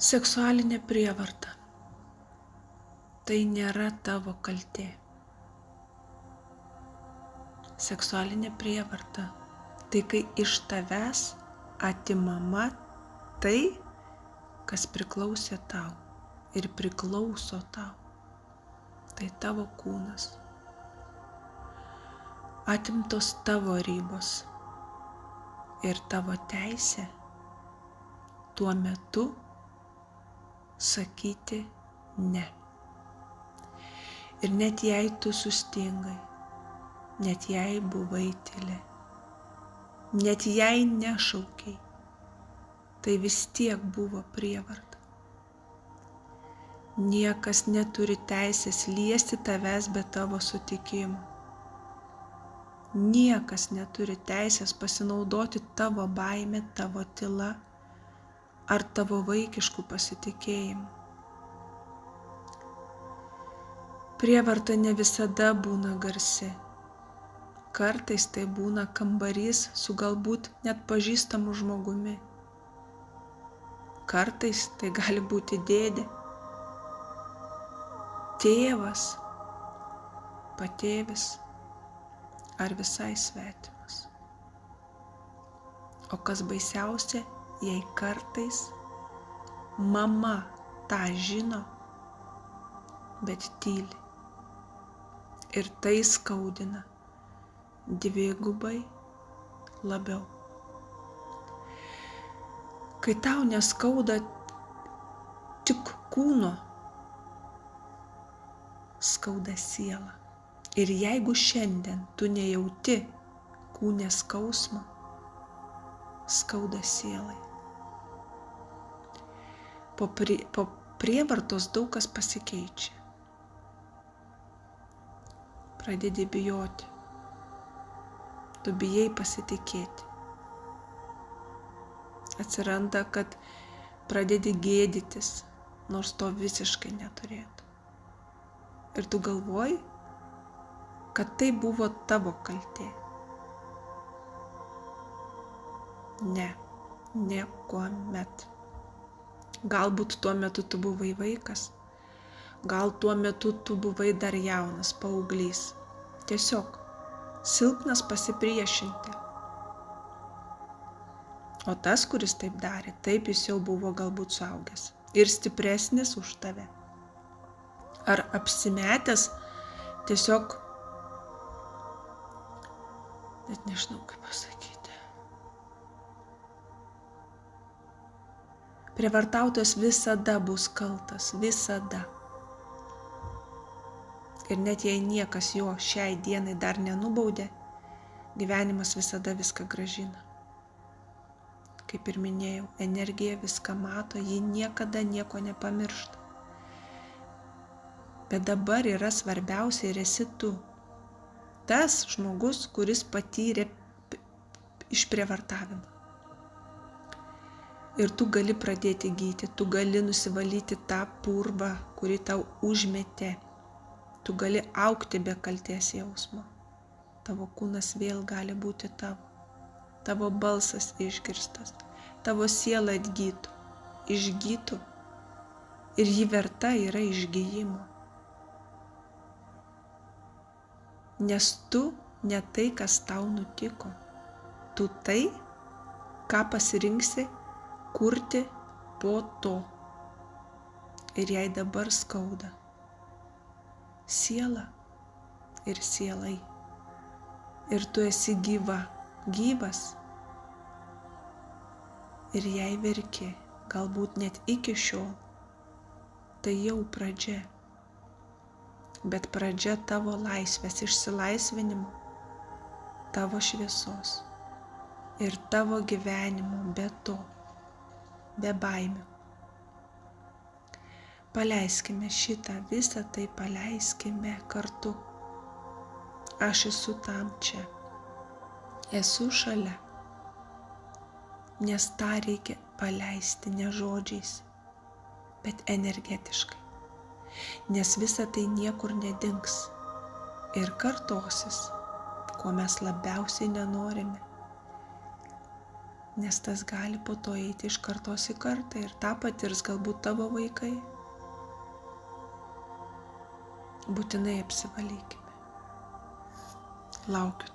Seksualinė prievarta. Tai nėra tavo kaltė. Seksualinė prievarta. Tai kai iš tavęs atimama tai, kas priklausė tau ir priklauso tau. Tai tavo kūnas. Atimtos tavo ribos ir tavo teisė tuo metu sakyti ne. Ir net jei tu sustingai, net jei buvai tyli, net jei nešaukiai, tai vis tiek buvo prievarta. Niekas neturi teisės liesti tavęs be tavo sutikimo. Niekas neturi teisės pasinaudoti tavo baime, tavo tyla ar tavo vaikiškų pasitikėjimų. Prievarta ne visada būna garsi. Kartais tai būna kambarys su galbūt net pažįstamu žmogumi. Kartais tai gali būti dėdė, tėvas, patėvis ar visai svetimas. O kas baisiausia, jei kartais mama tą žino, bet tyli. Ir tai skaudina dvigubai labiau. Kai tau neskauda tik kūno, skauda sielą. Ir jeigu šiandien tu nejauti kūne skausmo, skauda sielai. Po prievartos daug kas pasikeičia. Pradedi bijoti. Tu bijai pasitikėti. Atsiranda, kad pradedi gėdytis, nors to visiškai neturėtų. Ir tu galvoji, kad tai buvo tavo kaltė. Ne, niekuomet. Galbūt tuo metu tu buvai vaikas, gal tuo metu tu buvai dar jaunas, paauglys. Tiesiog silpnas pasipriešinti. O tas, kuris taip darė, taip jis jau buvo galbūt suaugęs ir stipresnis už tave. Ar apsimetęs tiesiog, net nežinau kaip pasakyti. Prievartautojas visada bus kaltas, visada. Ir net jei niekas jo šiai dienai dar nenubaudė, gyvenimas visada viską grąžina. Kaip ir minėjau, energija viską mato, ji niekada nieko nepamiršta. Bet dabar yra svarbiausia ir esi tu. Tas žmogus, kuris patyrė išprievartavimą. Ir tu gali pradėti gydyti, tu gali nusivalyti tą purvą, kurį tau užmetė. Tu gali augti be kaltės jausmo. Tavo kūnas vėl gali būti tavo. Tavo balsas išgirstas. Tavo siela atgytų, išgytų. Ir ji verta yra išgyjimo. Nes tu ne tai, kas tau nutiko. Tu tai, ką pasirinksi kurti po to. Ir jei dabar skauda siela ir sielai. Ir tu esi gyva, gyvas. Ir jei verki, galbūt net iki šiol, tai jau pradžia. Bet pradžia tavo laisvės, išsilaisvinimo, tavo šviesos ir tavo gyvenimo be to, be baimių. Paleiskime šitą, visą tai paleiskime kartu. Aš esu tam čia, esu šalia, nes tą reikia paleisti ne žodžiais, bet energetiškai, nes visa tai niekur nedings ir kartosis, ko mes labiausiai nenorime. nes tas gali po to eiti iš kartos į kartą ir tą patirs galbūt tavo vaikai. Būtinai apsivalykime. Laukiu